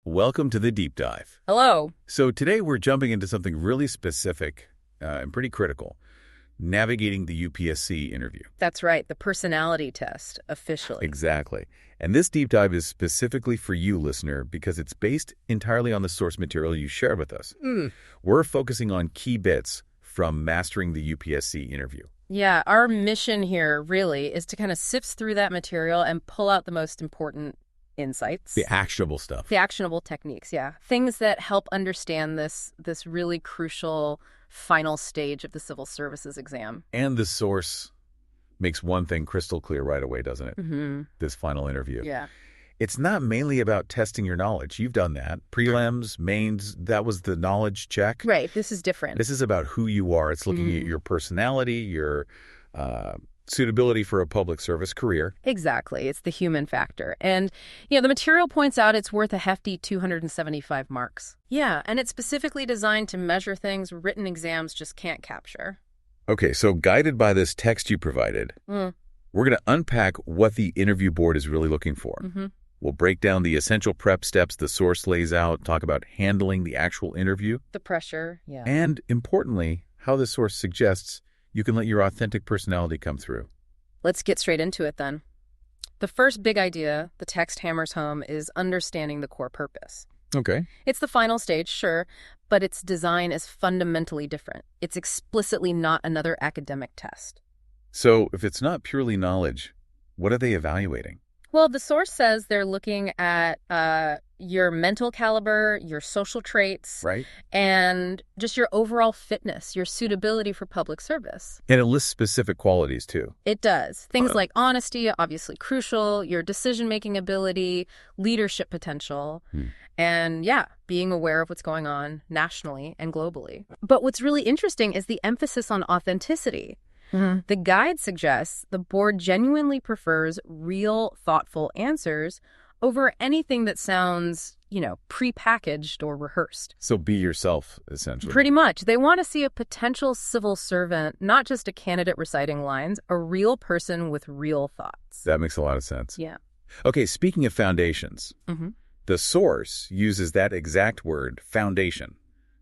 Welcome to the deep dive. Hello. So today we're jumping into something really specific and pretty critical, navigating the UPSC interview. That's right, the personality test, officially. Exactly. And this deep dive is specifically for you, listener, because it's based entirely on the source material you shared with us. We're focusing on key bits from mastering the UPSC interview. Yeah, our mission here really is to kind of sift through that material and pull out the most important insights. The actionable stuff. The actionable techniques, yeah. Things that help understand this really crucial final stage of the civil services exam. And the source makes one thing crystal clear right away, doesn't it? This final interview. Yeah. It's not mainly about testing your knowledge. You've done that. Prelims, mains, that was the knowledge check. Right. This is different. This is about who you are. It's looking at your personality, your suitability for a public service career. Exactly. It's the human factor. And, the material points out it's worth a hefty 275 marks. Yeah, and it's specifically designed to measure things written exams just can't capture. Okay, so guided by this text you provided, we're going to unpack what the interview board is really looking for. We'll break down the essential prep steps the source lays out, talk about handling the actual interview. The pressure, yeah. And importantly, how the source suggests you can let your authentic personality come through. Let's get straight into it then. The first big idea the text hammers home is understanding the core purpose. Okay. It's the final stage, sure, but its design is fundamentally different. It's explicitly not another academic test. So if it's not purely knowledge, what are they evaluating? Well, the source says they're looking at your mental caliber, your social traits, Right. and just your overall fitness, your suitability for public service. And it lists specific qualities, too. It does. Things like honesty, obviously crucial, your decision-making ability, leadership potential, and, being aware of what's going on nationally and globally. But what's really interesting is the emphasis on authenticity. The guide suggests the board genuinely prefers real, thoughtful answers over anything that sounds, prepackaged or rehearsed. So be yourself, essentially. Pretty much. They want to see a potential civil servant, not just a candidate reciting lines, a real person with real thoughts. That makes a lot of sense. Yeah. Okay, speaking of foundations, the source uses that exact word, foundation,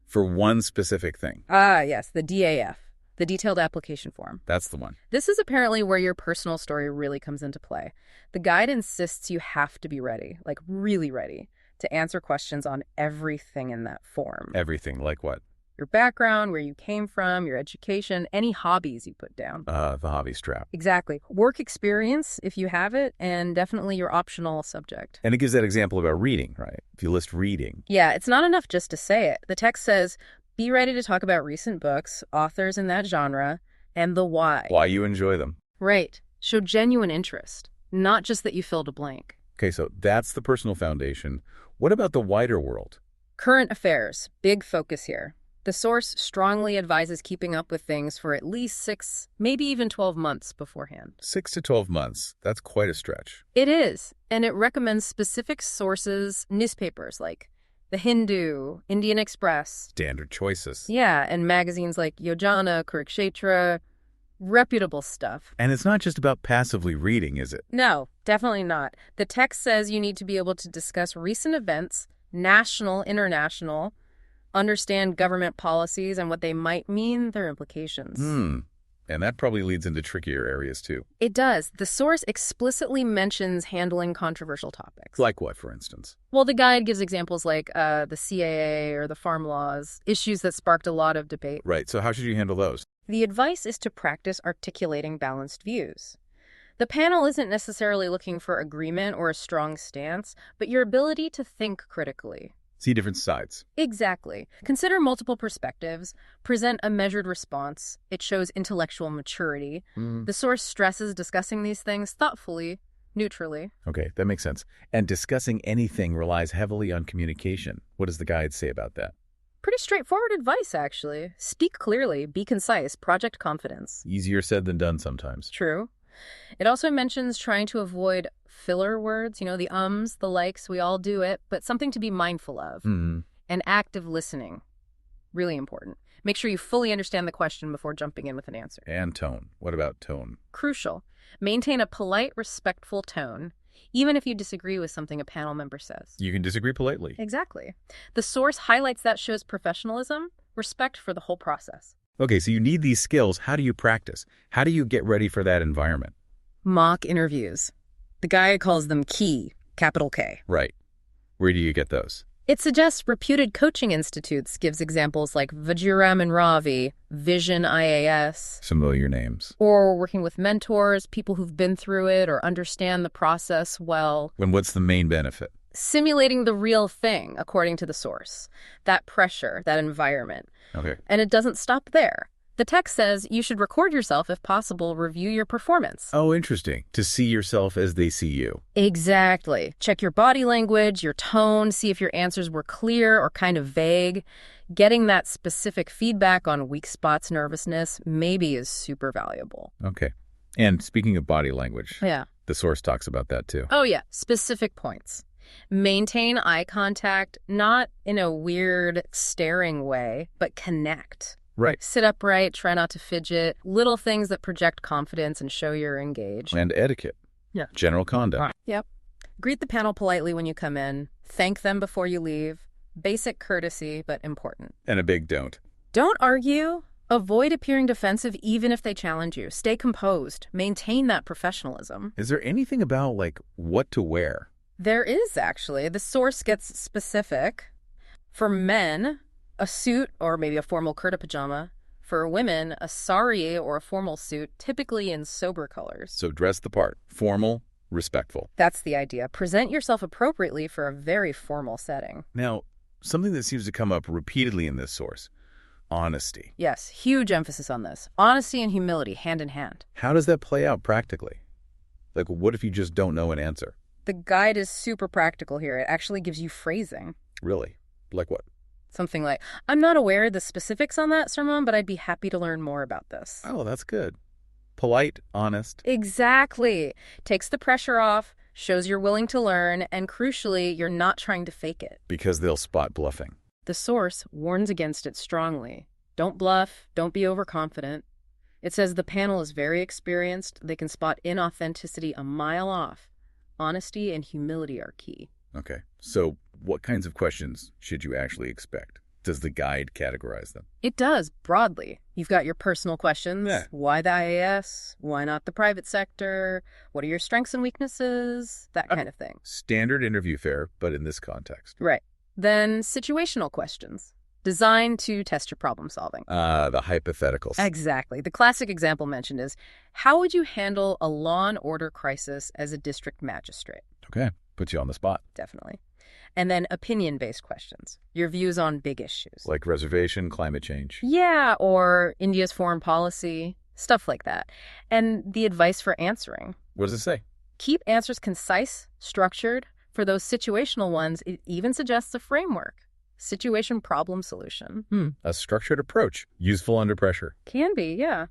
for one specific thing. Ah, yes, the DAF. The detailed application form. That's the one. This is apparently where your personal story really comes into play. The guide insists you have to be ready, like really ready, to answer questions on everything in that form. Everything, like what? Your background, where you came from, your education, any hobbies you put down. The hobby strap. Exactly. Work experience, if you have it, and definitely your optional subject. And it gives that example about reading, right? If you list reading. Yeah, it's not enough just to say it. The text says, be ready to talk about recent books, authors in that genre, and the why. Why you enjoy them. Right. Show genuine interest, not just that you filled a blank. Okay, so that's the personal foundation. What about the wider world? Current affairs, big focus here. The source strongly advises keeping up with things for at least 6, maybe even 12 months beforehand. 6 to 12 months. That's quite a stretch. It is, and it recommends specific sources, newspapers like The Hindu, Indian Express. Standard choices. Yeah, and magazines like Yojana, Kurukshetra, reputable stuff. And it's not just about passively reading, is it? No, definitely not. The text says you need to be able to discuss recent events, national, international, understand government policies and what they might mean, their implications. And that probably leads into trickier areas, too. It does. The source explicitly mentions handling controversial topics. Like what, for instance? Well, the guide gives examples like the CAA or the farm laws, issues that sparked a lot of debate. Right, so how should you handle those? The advice is to practice articulating balanced views. The panel isn't necessarily looking for agreement or a strong stance, but your ability to think critically. See different sides. Exactly. Consider multiple perspectives, present a measured response. It shows intellectual maturity. The source stresses discussing these things thoughtfully, neutrally. Okay, that makes sense. And discussing anything relies heavily on communication. What does the guide say about that? Pretty straightforward advice, actually. Speak clearly, be concise, project confidence. Easier said than done sometimes. True. It also mentions trying to avoid filler words, the ums, the likes, we all do it, but something to be mindful of. And active listening. Really important. Make sure you fully understand the question before jumping in with an answer. And tone. What about tone? Crucial. Maintain a polite, respectful tone. even if you disagree with something a panel member says. You can disagree politely. Exactly. The source highlights that shows professionalism, respect for the whole process. Okay, so you need these skills. How do you practice? How do you get ready for that environment? Mock interviews. The guy calls them key, capital K. Right. Where do you get those? It suggests reputed coaching institutes, gives examples like Vajiram and Ravi, Vision IAS. Familiar names. Or working with mentors, people who've been through it or understand the process well. And what's the main benefit? Simulating the real thing, according to the source. That pressure, that environment. Okay. And it doesn't stop there. The text says you should record yourself if possible, review your performance. Oh, interesting. To see yourself as they see you. Exactly. Check your body language, your tone, see if your answers were clear or kind of vague. Getting that specific feedback on weak spots, nervousness, maybe is super valuable. Okay. And speaking of body language, Yeah. the source talks about that too. Oh, yeah. Specific points. Maintain eye contact, not in a weird staring way, but connect. Right. Sit upright, try not to fidget, little things that project confidence and show you're engaged. And etiquette. Yeah. General conduct. Yep. Greet the panel politely when you come in. Thank them before you leave. Basic courtesy, but important. And a big don't. Don't argue. Avoid appearing defensive even if they challenge you. Stay composed. Maintain that professionalism. Is there anything about, like, what to wear? There is, actually. The source gets specific. For men, a suit or maybe a formal kurta pajama. For women, a sari or a formal suit, typically in sober colors. So dress the part. Formal, respectful. That's the idea. Present yourself appropriately for a very formal setting. Now, something that seems to come up repeatedly in this source, honesty. Yes, huge emphasis on this. Honesty and humility, hand in hand. How does that play out practically? Like, what if you just don't know an answer? The guide is super practical here. It actually gives you phrasing. Really? Like what? Something like, I'm not aware of the specifics on that, Sermon, but I'd be happy to learn more about this. Oh, that's good. Polite, honest. Exactly. Takes the pressure off, shows you're willing to learn, and crucially, you're not trying to fake it. Because they'll spot bluffing. The source warns against it strongly. Don't bluff. Don't be overconfident. It says the panel is very experienced. They can spot inauthenticity a mile off. Honesty and humility are key. Okay. So what kinds of questions should you actually expect? Does the guide categorize them? It does, broadly. You've got your personal questions. Yeah. Why the IAS? Why not the private sector? What are your strengths and weaknesses? That kind of thing. Standard interview fare, but in this context. Right. Then situational questions, designed to test your problem solving. The hypotheticals. Exactly. The classic example mentioned is, how would you handle a law and order crisis as a district magistrate? Okay. Puts you on the spot. Definitely. And then opinion-based questions, your views on big issues. Like reservation, climate change. Yeah, or India's foreign policy, stuff like that. And the advice for answering. What does it say? Keep answers concise, structured. For those situational ones, it even suggests a framework. Situation, problem, solution. A structured approach. Useful under pressure. Can be, yeah.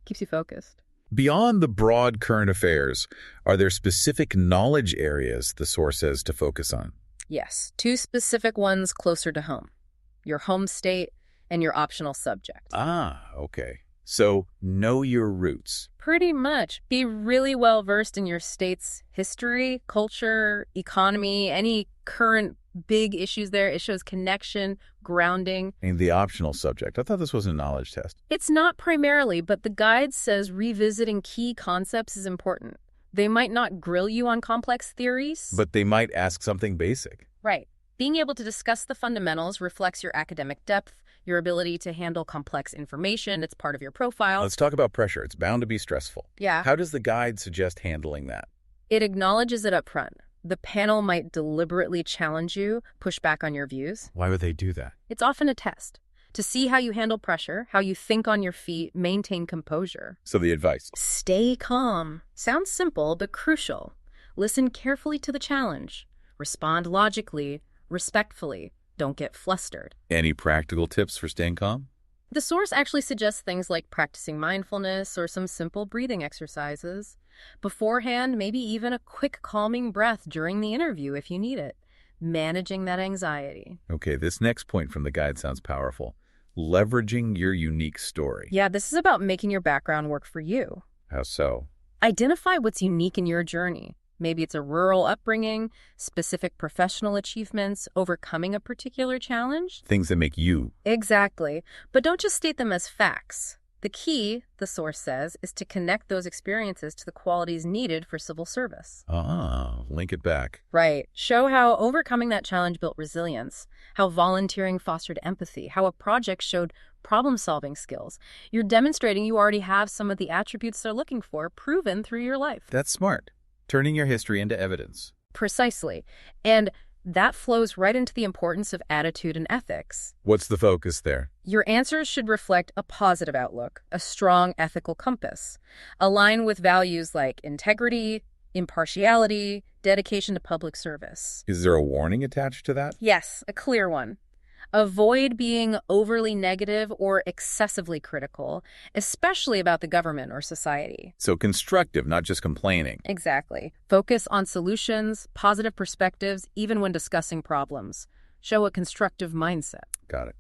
Keeps you focused. Beyond the broad current affairs, are there specific knowledge areas the source says to focus on? Yes, 2 specific ones closer to home. Your home state and your optional subject. Ah, okay. So know your roots. Pretty much. Be really well versed in your state's history, culture, economy, any current big issues there. It shows connection, grounding. And the optional subject. I thought this was a knowledge test. It's not primarily, but the guide says revisiting key concepts is important. They might not grill you on complex theories. But they might ask something basic. Right. Being able to discuss the fundamentals reflects your academic depth, your ability to handle complex information. It's part of your profile. Let's talk about pressure. It's bound to be stressful. Yeah. How does the guide suggest handling that? It acknowledges it up front. The panel might deliberately challenge you, push back on your views. Why would they do that? It's often a test to see how you handle pressure, how you think on your feet, maintain composure. So the advice. Stay calm. Sounds simple, but crucial. Listen carefully to the challenge. Respond logically, respectfully. Don't get flustered. Any practical tips for staying calm? The source actually suggests things like practicing mindfulness or some simple breathing exercises. Beforehand, maybe even a quick calming breath during the interview if you need it. Managing that anxiety. Okay, this next point from the guide sounds powerful. Leveraging your unique story. Yeah, this is about making your background work for you. How so? Identify what's unique in your journey. Maybe it's a rural upbringing, specific professional achievements, overcoming a particular challenge. Things that make you. Exactly. But don't just state them as facts. The key, the source says, is to connect those experiences to the qualities needed for civil service. Link it back. Right. Show how overcoming that challenge built resilience, how volunteering fostered empathy, how a project showed problem-solving skills. You're demonstrating you already have some of the attributes they're looking for proven through your life. That's smart. Turning your history into evidence. Precisely. And that flows right into the importance of attitude and ethics. What's the focus there? Your answers should reflect a positive outlook, a strong ethical compass. Align with values like integrity, impartiality, dedication to public service. Is there a warning attached to that? Yes, a clear one. Avoid being overly negative or excessively critical, especially about the government or society. So constructive, not just complaining. Exactly. Focus on solutions, positive perspectives, even when discussing problems. Show a constructive mindset. Got it.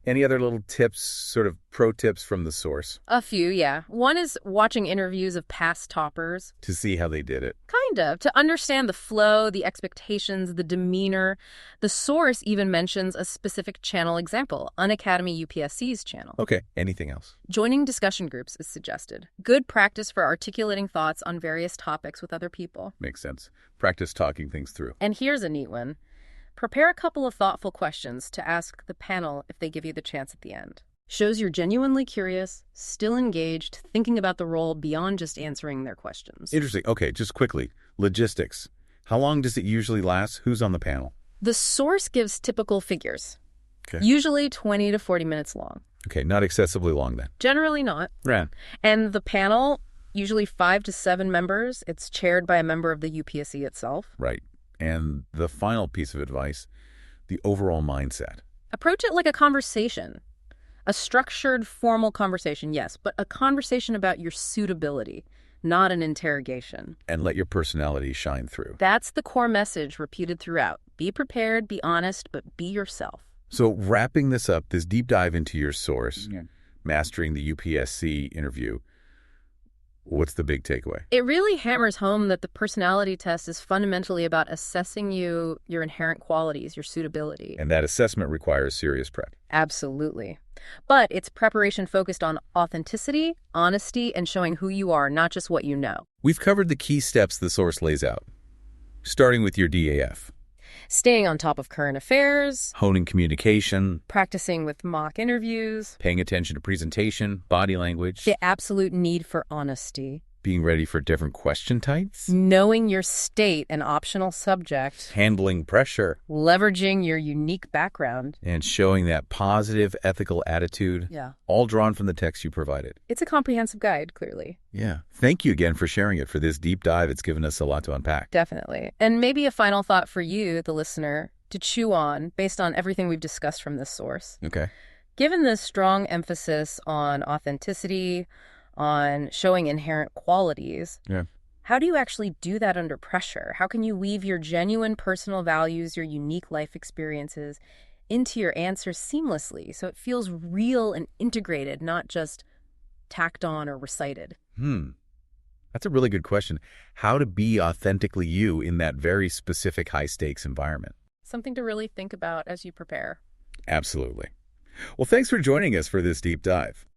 Any other little tips, sort of pro tips from the source? A few, yeah. One is watching interviews of past toppers. To see how they did it. Kind of. To understand the flow, the expectations, the demeanor. The source even mentions a specific channel example, Unacademy UPSC's channel. Okay. Anything else? Joining discussion groups is suggested. Good practice for articulating thoughts on various topics with other people. Makes sense. Practice talking things through. And here's a neat one. Prepare a couple of thoughtful questions to ask the panel if they give you the chance at the end. Shows you're genuinely curious, still engaged, thinking about the role beyond just answering their questions. Interesting. Okay, just quickly. Logistics. How long does it usually last? Who's on the panel? The source gives typical figures. Okay. Usually 20 to 40 minutes long. Okay, not excessively long then. Generally not. Right. And the panel, usually 5 to 7 members. It's chaired by a member of the UPSC itself. Right. And the final piece of advice, the overall mindset. Approach it like a conversation. A structured, formal conversation, yes, but a conversation about your suitability, not an interrogation. And let your personality shine through. That's the core message repeated throughout. Be prepared, be honest, but be yourself. So wrapping this up, this deep dive into your source, mastering the UPSC interview, what's the big takeaway? It really hammers home that the personality test is fundamentally about assessing you, your inherent qualities, your suitability. And that assessment requires serious prep. Absolutely. But it's preparation focused on authenticity, honesty, and showing who you are, not just what you know. We've covered the key steps the source lays out, starting with your DAF. Staying on top of current affairs, Honing communication, practicing with mock interviews, paying attention to presentation, body language, the absolute need for honesty, being ready for different question types, knowing your state and optional subject, handling pressure, leveraging your unique background, and showing that positive ethical attitude, all drawn from the text you provided. It's a comprehensive guide, clearly. Yeah. Thank you again for sharing it for this deep dive. It's given us a lot to unpack. Definitely. And maybe a final thought for you, the listener, to chew on based on everything we've discussed from this source. Okay. Given the strong emphasis on authenticity, on showing inherent qualities, how do you actually do that under pressure? How can you weave your genuine personal values, your unique life experiences into your answers seamlessly so it feels real and integrated, not just tacked on or recited? That's a really good question. How to be authentically you in that very specific high-stakes environment. Something to really think about as you prepare. Absolutely. Well, thanks for joining us for this deep dive.